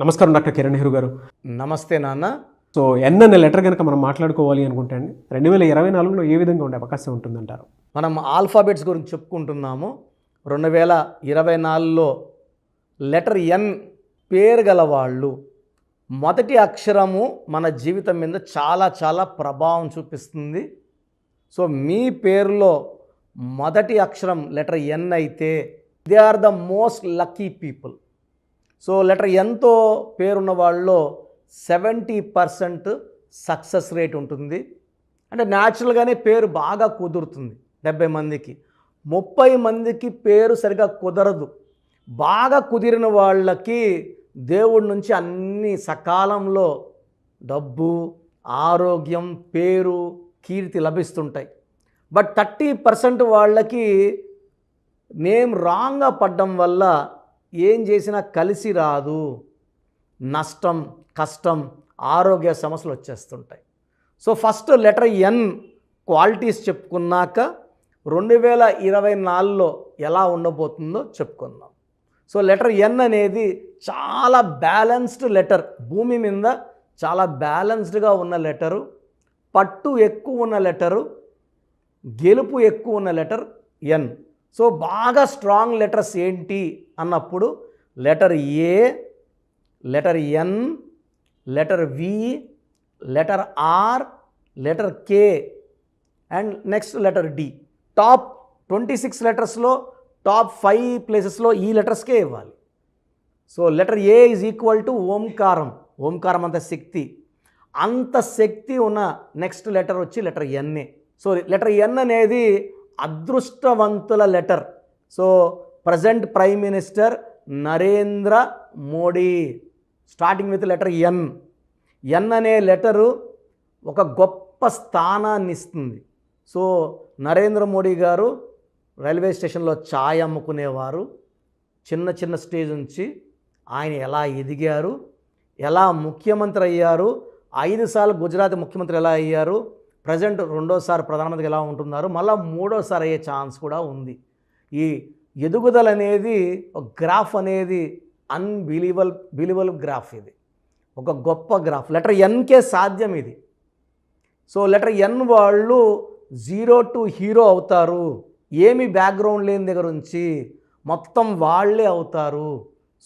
నమస్కారం డాక్టర్ కిరణ్ నెహ్రూ గారు. నమస్తే నాన్న. సో ఎన్ అనే లెటర్ కనుక మనం మాట్లాడుకోవాలి అనుకుంటే అండి 2024లో ఏ విధంగా ఉండే అవకాశం ఉంటుందంటారు? మనం ఆల్ఫాబెట్స్ గురించి చెప్పుకుంటున్నాము. 2024లో లెటర్ ఎన్ పేరు గల వాళ్ళు మొదటి అక్షరము మన జీవితం మీద చాలా ప్రభావం చూపిస్తుంది. సో మీ పేరులో మొదటి అక్షరం లెటర్ ఎన్ అయితే they are the most lucky people. So letter ఎన్తో పేరున్న వాళ్ళలో 70% సక్సెస్ రేట్ ఉంటుంది. అంటే న్యాచురల్గానే పేరు బాగా కుదురుతుంది. 70 మందికి 30 మందికి పేరు సరిగా కుదరదు. బాగా కుదిరిన వాళ్ళకి దేవుడి నుంచి అన్ని సకాలంలో డబ్బు, ఆరోగ్యం, పేరు, కీర్తి లభిస్తుంటాయి. బట్ 30% వాళ్ళకి నేమ్ రాంగ్గా పడ్డం వల్ల ఏం చేసినా కలిసి రాదు, నష్టం, కష్టం, ఆరోగ్య సమస్యలు వచ్చేస్తుంటాయి. So first letter N qualities చెప్పుకున్నాక 2024లో ఎలా ఉండబోతుందో చెప్పుకుందాం. సో లెటర్ ఎన్ అనేది చాలా బ్యాలెన్స్డ్ లెటర్. భూమి మీద చాలా బ్యాలెన్స్డ్గా ఉన్న లెటరు, పట్టు ఎక్కువ ఉన్న లెటరు, గెలుపు ఎక్కువ ఉన్న లెటర్ ఎన్. సో బాగా స్ట్రాంగ్ లెటర్స్ ఏంటి అన్నప్పుడు letter A, letter N, letter V, letter R, letter K and next letter D. Top 26 లెటర్స్లో టాప్ 5 ప్లేసెస్లో ఈ లెటర్స్కే ఇవ్వాలి. So letter A is equal to ఓంకారం. ఓంకారం అంత శక్తి, అంత శక్తి ఉన్న నెక్స్ట్ లెటర్ వచ్చి లెటర్ ఎన్ఏ. సో లెటర్ ఎన్ అనేది అదృష్టవంతుల letter. So present prime minister Narendra Modi starting with letter N. ఎన్ అనే లెటరు ఒక గొప్ప స్థానాన్ని ఇస్తుంది. సో నరేంద్ర మోడీ గారు రైల్వే స్టేషన్లో ఛాయ్ అమ్ముకునేవారు. చిన్న స్టేజ్ నుంచి ఆయన ఎలా ఎదిగారు, ఎలా ముఖ్యమంత్రి అయ్యారు, 5 సార్లు గుజరాత్ ముఖ్యమంత్రి ఎలా అయ్యారు, ప్రజెంట్ 2వ సారి ప్రధానమంత్రి ఎలా ఉంటున్నారు, మళ్ళీ 3వ సారి అయ్యే ఛాన్స్ కూడా ఉంది. ఈ ఎదుగుదల అనేది ఒక గ్రాఫ్ అనేది బిలీవబుల్ గ్రాఫ్. ఇది ఒక గొప్ప గ్రాఫ్. లెటర్ ఎన్కే సాధ్యం ఇది. సో లెటర్ ఎన్ వాళ్ళు 0 to హీరో అవుతారు. ఏమి బ్యాక్గ్రౌండ్ లేని దగ్గర నుంచి మొత్తం వాళ్ళే అవుతారు.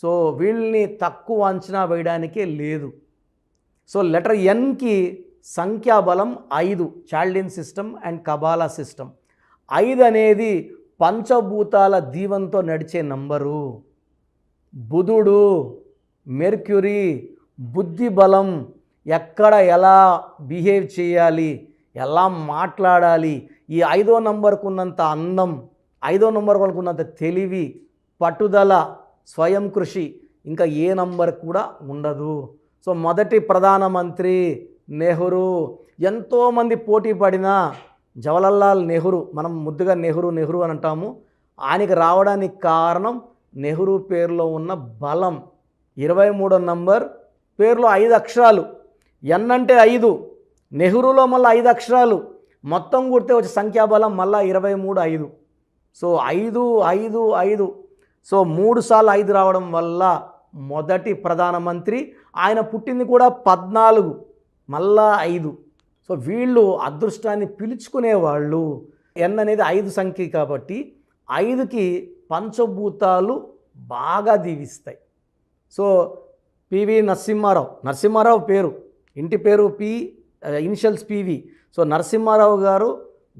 సో వీళ్ళని తక్కువ అంచనా వేయడానికే లేదు. సో లెటర్ ఎన్కి సంఖ్యాబలం 5, Chaldean system and Kabbalah system. 5 అనేది పంచభూతాల దీవంతో నడిచే నంబరు. బుధుడు, మెర్క్యూరీ, బుద్ధి బలం, ఎక్కడ ఎలా బిహేవ్ చేయాలి, ఎలా మాట్లాడాలి, ఈ 5వ నంబర్కు ఉన్నంత అందం, 5వ నంబర్ వాళ్ళకు ఉన్నంత తెలివి, పట్టుదల, స్వయం కృషి ఇంకా ఏ నంబర్ కూడా ఉండదు. సో మొదటి ప్రధానమంత్రి నెహ్రూ. ఎంతోమంది పోటీ పడినా జవహర్లాల్ నెహ్రూ, మనం ముద్దుగా నెహ్రూ అని అంటాము, ఆయనకి రావడానికి కారణం నెహ్రూ పేరులో ఉన్న బలం. 23వ నంబర్, పేరులో 5 అక్షరాలు. ఎన్ అంటే 5, నెహ్రూలో మళ్ళీ 5 అక్షరాలు, మొత్తం కూడితే వచ్చే సంఖ్యాబలం మళ్ళీ 23, 5. సో 5, 5, 5. సో 3 సార్లు 5 రావడం వల్ల మొదటి ప్రధానమంత్రి. ఆయన పుట్టింది కూడా 14, మళ్ళా 5. సో వీళ్ళు అదృష్టాన్ని పిలుచుకునేవాళ్ళు. ఎన్ అనేది 5 సంఖ్య కాబట్టి 5కి పంచభూతాలు బాగా దీవిస్తాయి. సో పివి నరసింహారావు పేరు, ఇంటి పేరు P, initials PV. So Narasimha Rao garu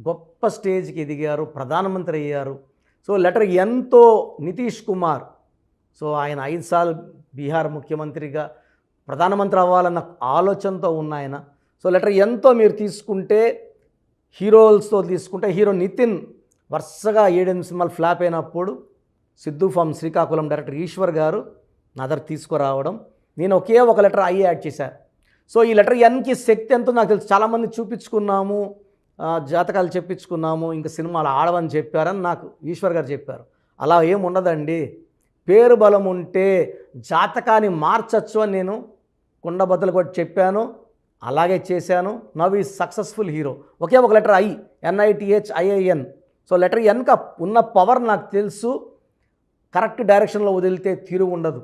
గొప్ప స్టేజ్కి ఎదిగారు, ప్రధానమంత్రి అయ్యారు. సో లెటర్ ఎన్తో నితీష్ కుమార్. సో ఆయన 5 సార్లు బీహార్ ముఖ్యమంత్రిగా ప్రధానమంత్రి అవ్వాలన్న ఆలోచనతో ఉన్న ఆయన. సో లెటర్ ఎన్తో మీరు తీసుకుంటే హీరోస్తో తీసుకుంటే హీరో నితిన్ వరుసగా 7 సినిమాలు ఫ్లాప్ అయినప్పుడు సిద్ధు ఫ్రమ్ శ్రీకాకుళం డైరెక్టర్ ఈశ్వర్ గారు నా దగ్గర తీసుకురావడం, నేను ఒకే ఒక లెటర్ ఐ యాడ్ చేశాను. సో ఈ లెటర్ ఎన్కి శక్తి ఎంతో నాకు తెలుసు. చాలామంది చూపించుకున్నాము, జాతకాలు చెప్పించుకున్నాము, ఇంకా సినిమాలు ఆడవని చెప్పారని నాకు ఈశ్వర్ గారు చెప్పారు. అలా ఏం ఉండదండి. పేరు బలం ఉంటే జాతకాన్ని మార్చచ్చు అని నేను కుండబద్దలు కొట్టి చెప్పాను, అలాగే చేశాను. Now is successful hero. ఒకే ఒక letter I, NITHIIN. So letter ఎన్క ఉన్న పవర్ నాకు తెలుసు. కరెక్ట్ డైరెక్షన్లో వదిలితే తిరుగు ఉండదు.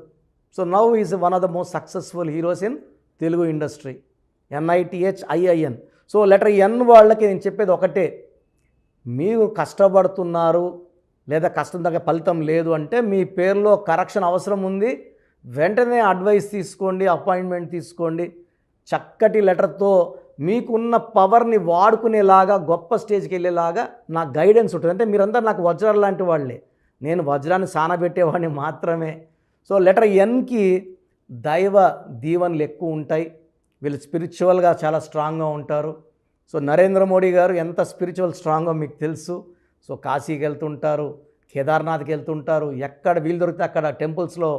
So now is one of the most successful heroes in Telugu industry. NITHIIN. So letter N వాళ్ళకి నేను చెప్పేది ఒకటే, మీరు కష్టపడుతున్నారు లేదా కష్టం తగ్గ ఫలితం లేదు అంటే మీ పేరులో కరెక్షన్ అవసరం ఉంది. వెంటనే అడ్వైస్ తీసుకోండి, అపాయింట్మెంట్ తీసుకోండి. చక్కటి లెటర్తో మీకున్న పవర్ని వాడుకునేలాగా గొప్ప స్టేజ్కి వెళ్ళేలాగా నా గైడెన్స్ ఉంటుంది. అంటే మీరంతా నాకు వజ్రాలు లాంటి వాళ్ళే, నేను వజ్రాన్ని సానబెట్టేవాడిని మాత్రమే. సో లెటర్ ఎన్కి దైవ దీవెనలు ఎక్కువ ఉంటాయి. వీళ్ళు స్పిరిచువల్గా చాలా స్ట్రాంగ్గా ఉంటారు. సో నరేంద్ర మోడీ గారు ఎంత స్పిరిచువల్ స్ట్రాంగో మీకు తెలుసు. సో కాశీకి వెళ్తుంటారు, కేదార్నాథ్కి వెళ్తుంటారు, ఎక్కడ వీలు దొరికితే అక్కడ టెంపుల్స్లో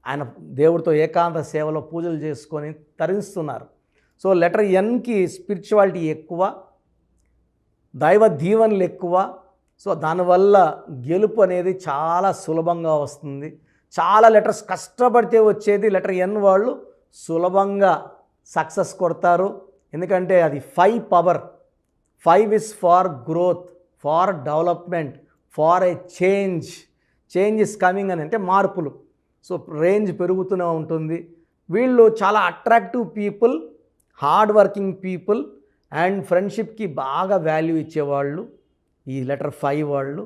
ఆయన దేవుడితో ఏకాంత సేవలో పూజలు చేసుకొని తరిస్తున్నారు. సో లెటర్ ఎన్కి స్పిరిచువాలిటీ ఎక్కువ, దైవ దీవెనలు ఎక్కువ. సో దానివల్ల గెలుపు అనేది చాలా సులభంగా వస్తుంది. చాలా లెటర్స్ కష్టపడితే వచ్చేది లెటర్ ఎన్ వాళ్ళు సులభంగా సక్సెస్ కొడతారు. ఎందుకంటే అది 5 power. 5 is for growth, for development, for a change. Change is coming అని అంటే మార్పులు. సో రేంజ్ పెరుగుతూనే ఉంటుంది. వీళ్ళు చాలా attractive people, hard working people and ఫ్రెండ్షిప్కి బాగా వాల్యూ ఇచ్చేవాళ్ళు ఈ లెటర్ 5 వాళ్ళు.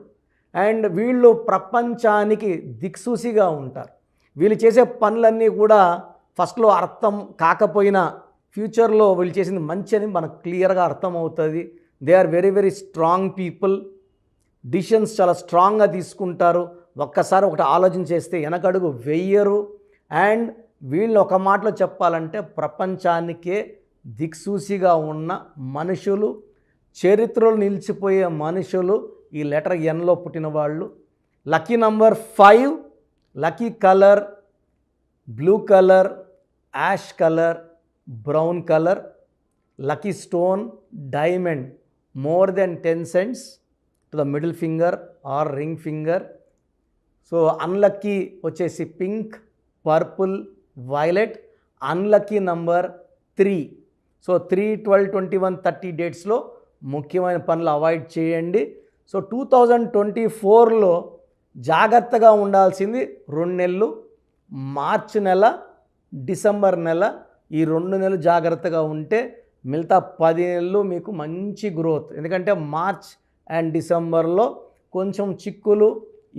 అండ్ వీళ్ళు ప్రపంచానికి దిక్సూసిగా ఉంటారు. వీళ్ళు చేసే పనులన్నీ కూడా ఫస్ట్లో అర్థం కాకపోయినా ఫ్యూచర్లో వీళ్ళు చేసింది మంచి అని మనకు క్లియర్గా అర్థమవుతుంది. They are very very strong people. Decisions చాలా స్ట్రాంగ్గా తీసుకుంటారు. ఒక్కసారి ఒకటి ఆలోచన చేస్తే వెనకడుగు వెయ్యరు. అండ్ వీళ్ళు ఒక మాటలో చెప్పాలంటే ప్రపంచానికే దిక్సూసిగా ఉన్న మనుషులు, చరిత్రలో నిలిచిపోయే మనుషులు ఈ లెటర్ ఎన్లో పుట్టిన వాళ్ళు. Lucky number 5, lucky colour blue colour, ash colour, brown colour. Lucky stone diamond, more than 10 cents to the middle finger or ring finger. So unlucky వచ్చేసి pink, purple, violet. Unlucky number 3. So 3, 12, 21, 30 డేట్స్లో ముఖ్యమైన పనులు avoid చేయండి. So 2024లో జాగ్రత్తగా ఉండాల్సింది 2 నెలలు, మార్చి నెల, December నెల. ఈ 2 నెలలు జాగ్రత్తగా ఉంటే మిగతా 10 నెలలు మీకు మంచి గ్రోత్. ఎందుకంటే మార్చ్ అండ్ డిసెంబర్లో కొంచెం చిక్కులు,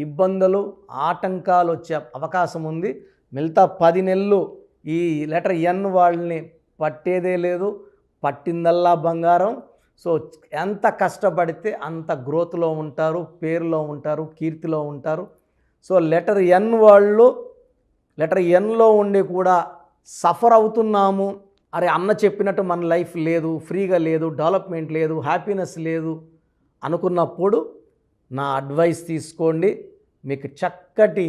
ఇబ్బందులు, ఆటంకాలు వచ్చే అవకాశం ఉంది. మిగతా 10 నెలలు ఈ లెటర్ ఎన్ వాళ్ళని పట్టేదే లేదు, పట్టిందల్లా బంగారం. సో ఎంత కష్టపడితే అంత గ్రోత్లో ఉంటారు, పేరులో ఉంటారు, కీర్తిలో ఉంటారు. సో లెటర్ ఎన్ వాళ్ళు లెటర్ ఎన్లో ఉండి కూడా సఫర్ అవుతున్నాము, అరే అన్న చెప్పినట్టు మన లైఫ్ లేదు, ఫ్రీగా లేదు, డెవలప్మెంట్ లేదు, హ్యాపీనెస్ లేదు అనుకున్నప్పుడు నా అడ్వైస్ తీసుకోండి. మీకు చక్కటి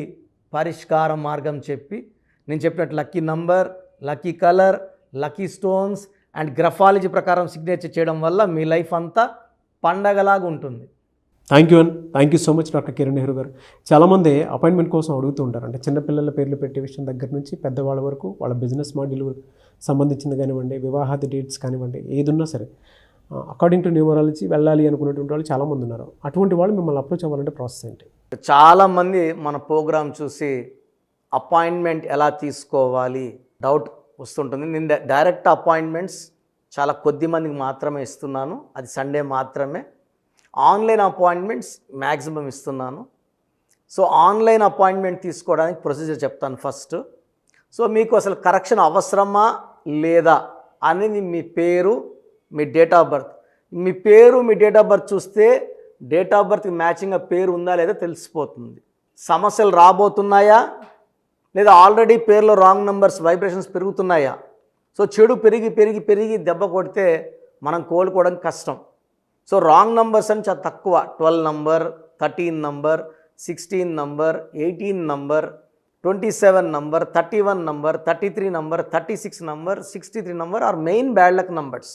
పరిష్కార మార్గం చెప్పి నేను చెప్పినట్టు lucky number, lucky colour, lucky stones and graphology ప్రకారం సిగ్నేచర్ చేయడం వల్ల మీ లైఫ్ అంతా పండగలాగా ఉంటుంది. Thank you so much doctor Kiran Nehru గారు. చాలామంది అపాయింట్మెంట్ కోసం అడుగుతూ ఉంటారు. అంటే చిన్నపిల్లల పేర్లు పెట్టే విషయం దగ్గర నుంచి పెద్దవాళ్ళ వరకు వాళ్ళ బిజినెస్ మాడ్యూల్ సంబంధించింది కానివ్వండి, వివాహాది డేట్స్ కానివ్వండి, ఏదున్నా సరే అకార్డింగ్ టు న్యూమరాలజీ వెళ్ళాలి అనుకునేటువంటి వాళ్ళు చాలామంది ఉన్నారు. అటువంటి వాళ్ళు మిమ్మల్ని అప్రోచ్ అవ్వాలంటే ప్రాసెస్ ఏంటి? చాలామంది మన ప్రోగ్రామ్ చూసి అపాయింట్మెంట్ ఎలా తీసుకోవాలి డౌట్ వస్తుంటుంది. నేను డైరెక్ట్ అపాయింట్మెంట్స్ చాలా కొద్ది మందికి మాత్రమే ఇస్తున్నాను, అది సండే మాత్రమే. ఆన్లైన్ అపాయింట్మెంట్స్ మ్యాక్సిమం ఇస్తున్నాను. సో ఆన్లైన్ అపాయింట్మెంట్ తీసుకోవడానికి ప్రొసీజర్ చెప్తాను ఫస్ట్. సో మీకు అసలు కరెక్షన్ అవసరమా లేదా అనేది మీ పేరు, మీ డేట్ ఆఫ్ బర్త్. మీ పేరు, మీ డేట్ ఆఫ్ బర్త్ చూస్తే డేట్ ఆఫ్ బర్త్కి మ్యాచింగ్గా పేరు ఉందా లేదా తెలిసిపోతుంది. సమస్యలు రాబోతున్నాయా లేదా ఆల్రెడీ పేరులో రాంగ్ నెంబర్స్ వైబ్రేషన్స్ పెరుగుతున్నాయా? సో చెడు పెరిగి పెరిగి పెరిగి దెబ్బ కొడితే మనం కోలుకోవడం కష్టం. సో రాంగ్ నంబర్స్ అని చాలా తక్కువ. 12 number, 13 number, 16 number, 18 number, 27 number, 31 number, 33 number, 36 number, 63 number are main bad luck numbers.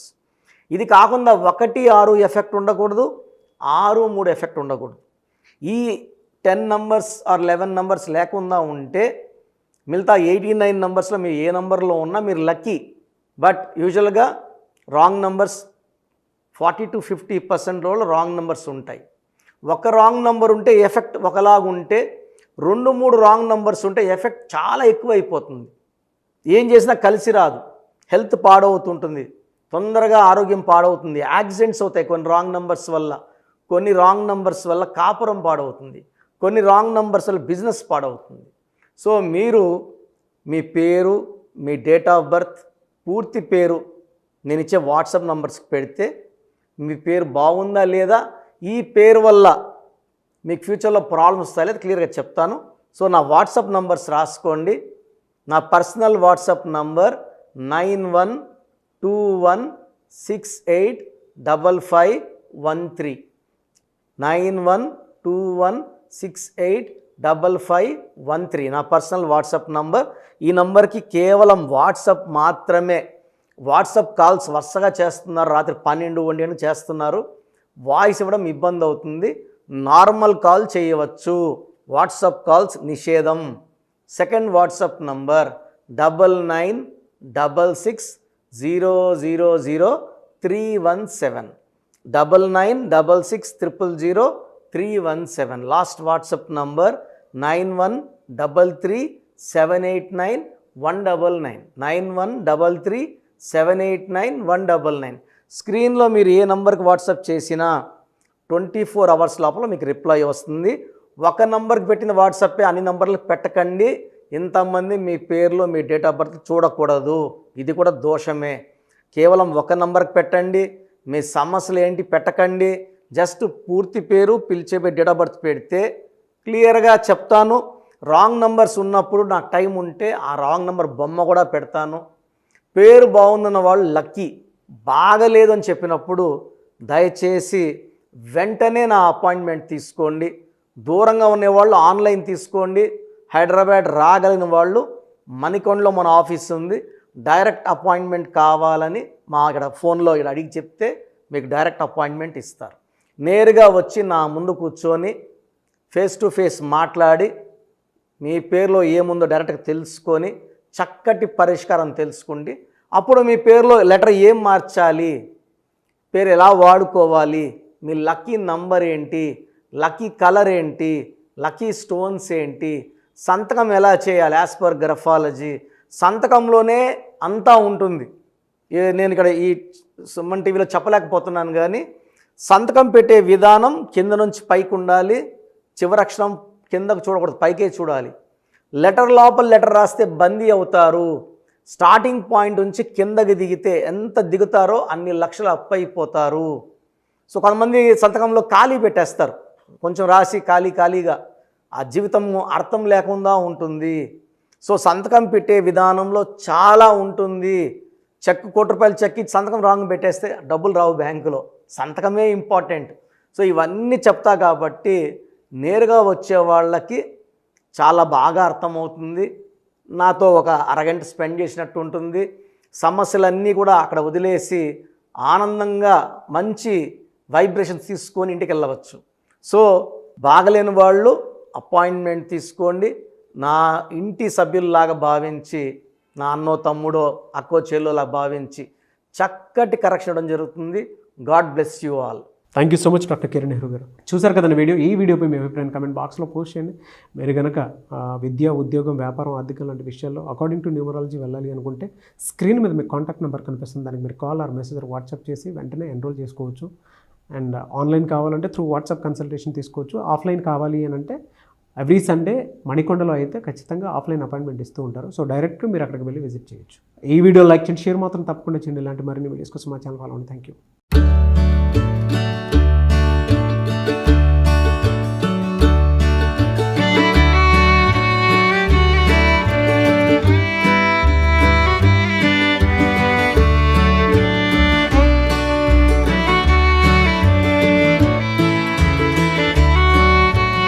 ఇది కాకుండా 1, 6 ఎఫెక్ట్ ఉండకూడదు, 6, 3 ఎఫెక్ట్ ఉండకూడదు. ఈ 10 నంబర్స్ ఆర్ 11 నంబర్స్ లేకుండా ఉంటే మిగతా 89 నంబర్స్లో మీరు ఏ నంబర్లో ఉన్నా మీరు లక్కీ. బట్ యూజువల్గా wrong numbers 40 to 50% wrong numbers ఉంటాయి. ఒక రాంగ్ నెంబర్ ఉంటే ఎఫెక్ట్ ఒకలాగా ఉంటే 2-3 రాంగ్ నంబర్స్ ఉంటే ఎఫెక్ట్ చాలా ఎక్కువ అయిపోతుంది. ఏం చేసినా కలిసి రాదు, హెల్త్ పాడవుతుంటుంది, తొందరగా ఆరోగ్యం పాడవుతుంది, యాక్సిడెంట్స్ అవుతాయి కొన్ని రాంగ్ నంబర్స్ వల్ల, కొన్ని రాంగ్ నంబర్స్ వల్ల కాపురం పాడవుతుంది, కొన్ని రాంగ్ నంబర్స్ వల్ల బిజినెస్ పాడవుతుంది. సో మీరు మీ పేరు, మీ డేట్ ఆఫ్ బర్త్, పూర్తి పేరు నేను ఇచ్చే వాట్సాప్ నంబర్స్కి పెడితే మీ పేరు బాగుందా లేదా, ఈ పేరు వల్ల మీకు ఫ్యూచర్లో ప్రాబ్లమ్స్ వస్తాయి లేదా క్లియర్గా చెప్తాను. సో నా వాట్సాప్ నంబర్స్ రాసుకోండి. నా పర్సనల్ వాట్సాప్ నంబర్ 9121685513 9121685513 నా పర్సనల్ వాట్సాప్ నంబర్. ఈ నంబర్కి కేవలం వాట్సాప్ మాత్రమే. వాట్సాప్ కాల్స్ వరుసగా చేస్తున్నారు, రాత్రి 12-1 చేస్తున్నారు, వాయిస్ ఇవ్వడం ఇబ్బంది అవుతుంది. నార్మల్ కాల్ చేయవచ్చు, వాట్సాప్ కాల్స్ నిషేధం. Second WhatsApp number 9966000317 9966000317. Last WhatsApp number 9133789199 9133789199. స్క్రీన్లో మీరు ఏ నంబర్కి వాట్సాప్ చేసినా 24 అవర్స్ లోపల మీకు రిప్లై వస్తుంది. ఒక నంబర్కి పెట్టిన వాట్సాపే అన్ని నంబర్లకు పెట్టకండి. ఇంతమంది మీ పేర్లో మీ డేట్ ఆఫ్ బర్త్ చూడకూడదు, ఇది కూడా దోషమే. కేవలం ఒక నంబర్కి పెట్టండి, మీ సమస్యలు ఏంటి పెట్టకండి. జస్ట్ పూర్తి పేరు, పిలిచేపే డేట్ ఆఫ్ బర్త్ పెడితే క్లియర్గా చెప్తాను. రాంగ్ నంబర్స్ ఉన్నప్పుడు నాకు టైం ఉంటే ఆ రాంగ్ నంబర్ బొమ్మ కూడా పెడతాను. పేరు బాగుందన్న వాళ్ళు లక్కీ, బాగలేదు అని చెప్పినప్పుడు దయచేసి వెంటనే నా అపాయింట్మెంట్ తీసుకోండి. దూరంగా ఉండేవాళ్ళు ఆన్లైన్ తీసుకోండి. హైదరాబాద్ రాగలిగిన వాళ్ళు మణికొండలో మన ఆఫీస్ ఉంది, డైరెక్ట్ అపాయింట్మెంట్ కావాలని మా ఇక్కడ ఫోన్లో ఇక్కడ అడిగి చెప్తే మీకు డైరెక్ట్ అపాయింట్మెంట్ ఇస్తారు. నేరుగా వచ్చి నా ముందు కూర్చొని ఫేస్ టు ఫేస్ మాట్లాడి మీ పేరులో ఏముందో డైరెక్ట్గా తెలుసుకొని చక్కటి పరిష్కారం తెలుసుకోండి. అప్పుడు మీ పేరులో లెటర్ ఏం మార్చాలి, పేరు ఎలా వాడుకోవాలి, మీ లక్కీ నంబర్ ఏంటి, లక్కీ కలర్ ఏంటి, లక్కీ స్టోన్స్ ఏంటి, సంతకం ఎలా చేయాలి యాజ్ పర్ గ్రఫాలజీ, సంతకంలోనే అంతా ఉంటుంది. నేను ఇక్కడ ఈ సుమన్ టీవీలో చెప్పలేకపోతున్నాను కానీ సంతకం పెట్టే విధానం కింద నుంచి పైకి ఉండాలి, చివరి అక్షరం కిందకు చూడకూడదు, పైకే చూడాలి. లెటర్ లోపల లెటర్ రాస్తే బందీ అవుతారు. స్టార్టింగ్ పాయింట్ నుంచి కిందకి దిగితే ఎంత దిగుతారో అన్ని లక్షలు అప్పు అయిపోతారు. సో కొంతమంది సంతకంలో ఖాళీ పెట్టేస్తారు, కొంచెం రాసి ఖాళీగా ఆ జీవితం అర్థం లేకుండా ఉంటుంది. సో సంతకం పెట్టే విధానంలో చాలా ఉంటుంది. చెక్ ₹1,00,000 చెక్ ఇచ్చి సంతకం రాంగ్ పెట్టేస్తే డబ్బులు రావు బ్యాంకులో, సంతకమే ఇంపార్టెంట్. సో ఇవన్నీ చెప్తా కాబట్టి నేరుగా వచ్చే వాళ్ళకి చాలా బాగా అర్థమవుతుంది. నాతో ఒక అరగంట స్పెండ్ చేసినట్టు ఉంటుంది. సమస్యలన్నీ కూడా అక్కడ వదిలేసి ఆనందంగా మంచి వైబ్రేషన్స్ తీసుకొని ఇంటికి వెళ్ళవచ్చు. సో బాగలేని వాళ్ళు అపాయింట్మెంట్ తీసుకోండి. నా ఇంటి సభ్యుల్లాగా భావించి, నా అన్నో తమ్ముడో అక్కో చెల్లోలా భావించి చక్కటి కరెక్షన్ ఇవ్వడం జరుగుతుంది. God bless you all. Thank you so much doctor Kiran Nehru గారు. చూసారు కదండి వీడియో. ఈ వీడియోపై మీ అభిప్రాయం కామెంట్ బాక్స్లో పోస్ట్ చేయండి. మీరు కనుక విద్య, ఉద్యోగం, వ్యాపారం, ఆర్థికం లాంటి విషయాల్లో అకార్డింగ్ టు న్యూమరాలజీ వెళ్ళాలి అనుకుంటే స్క్రీన్ మీద మీకు కాంటాక్ట్ నెంబర్ కనిపిస్తుంది, దానికి మీరు కాల్ ఆర్ మెసేజ్ వాట్సాప్ చేసి వెంటనే ఎన్రోల్ చేసుకోవచ్చు. అండ్ ఆన్లైన్ కావాలంటే త్రూ వాట్సాప్ కన్సల్టేషన్ తీసుకోవచ్చు. ఆఫ్లైన్ కావాలి అని అంటే ఎవ్రీ సండే మణికొండలో అయితే ఖచ్చితంగా ఆఫ్లైన్ అపాయింట్మెంట్ ఇస్తూ ఉంటారు. సో డైరెక్ట్ మీరు అక్కడికి వెళ్ళి విజిట్ చేయొచ్చు. ఈ వీడియో లైక్ చేయండి, షేర్ మాత్రం తప్పకుండా చేయండి. ఇలాంటి మరిన్ని వీడియోస్ కోసం మా ఛానల్ ఫాలో అవ్వండి. Thank you.